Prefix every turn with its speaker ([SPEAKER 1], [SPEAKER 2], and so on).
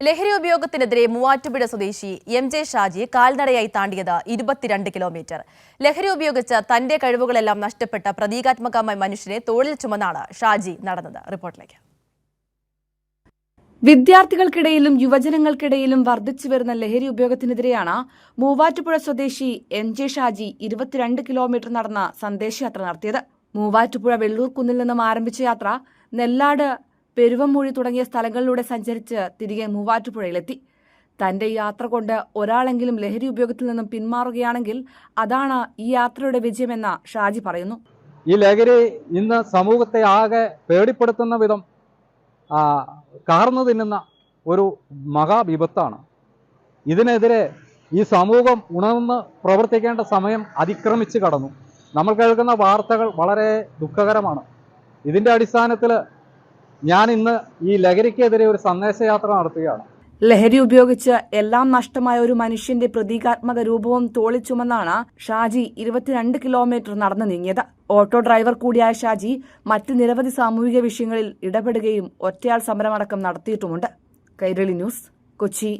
[SPEAKER 1] ലഹരി ഉപയോഗത്തിനെതിരെ മൂവാറ്റുപുഴ സ്വദേശി എം.ജെ. ഷാജി കാൽനടയായി താണ്ടിയത് 22 കിലോമീറ്റർ. ലഹരി ഉപയോഗിച്ച് തന്റെ കഴിവുകളെല്ലാം നഷ്ടപ്പെട്ട പ്രതീകാത്മകമായ മനുഷ്യനെ തോളിൽ ചുമന്നാണ് ഷാജി നടന്നത്. റിപ്പോർട്ടിലേക്ക്.
[SPEAKER 2] വിദ്യാർത്ഥികൾക്കിടയിലും യുവജനങ്ങൾക്കിടയിലും വർദ്ധിച്ചുവരുന്ന ലഹരി ഉപയോഗത്തിനെതിരെയാണ് മൂവാറ്റുപുഴ സ്വദേശി എം.ജെ. ഷാജി 22 കിലോമീറ്റർ നടന്ന സന്ദേശയാത്ര നടത്തിയത്. മൂവാറ്റുപുഴ വെള്ളൂർക്കുന്നിൽ നിന്നും ആരംഭിച്ച യാത്ര നെല്ലാട്, പെരുവമ്മൂഴി തുടങ്ങിയ സ്ഥലങ്ങളിലൂടെ സഞ്ചരിച്ച് തിരികെ മൂവാറ്റുപുഴയിലെത്തി. തന്റെ യാത്ര കൊണ്ട് ഒരാളെങ്കിലും ലഹരി ഉപയോഗത്തിൽ നിന്നും പിന്മാറുകയാണെങ്കിൽ അതാണ് ഈ യാത്രയുടെ വിജയമെന്ന് ഷാജി പറയുന്നു.
[SPEAKER 3] ഈ ലഹരി ഇന്ന് സമൂഹത്തെ ആകെ പേടിപ്പെടുത്തുന്ന വിധം കാർന്നു തിന്നുന്ന ഒരു മഹാവിപത്താണ്. ഇതിനെതിരെ ഈ സമൂഹം ഉണർന്ന് പ്രവർത്തിക്കേണ്ട സമയം അതിക്രമിച്ച് കടന്നു. നമ്മൾ കേൾക്കുന്ന വാർത്തകൾ വളരെ ദുഃഖകരമാണ്. ഇതിന്റെ അടിസ്ഥാനത്തിൽ ഞാൻ ഇന്ന് ഈ ലഹരിക്കെതിരെ ഒരു സന്ദേശയാത്ര നടത്തുകയാണ്.
[SPEAKER 2] ലഹരി ഉപയോഗിച്ച് എല്ലാം നഷ്ടമായ ഒരു മനുഷ്യന്റെ പ്രതീകാത്മക രൂപവും തോളിൽ ചുമന്നാണ് ഷാജി 22 കിലോമീറ്റർ നടന്നു നീങ്ങിയത്. ഓട്ടോ ഡ്രൈവർ കൂടിയായ ഷാജി മറ്റ് നിരവധി സാമൂഹിക വിഷയങ്ങളിൽ ഇടപെടുകയും ഒറ്റയാൾ സമരമടക്കം നടത്തിയിട്ടുമുണ്ട്. കൈരളി ന്യൂസ്, കൊച്ചി.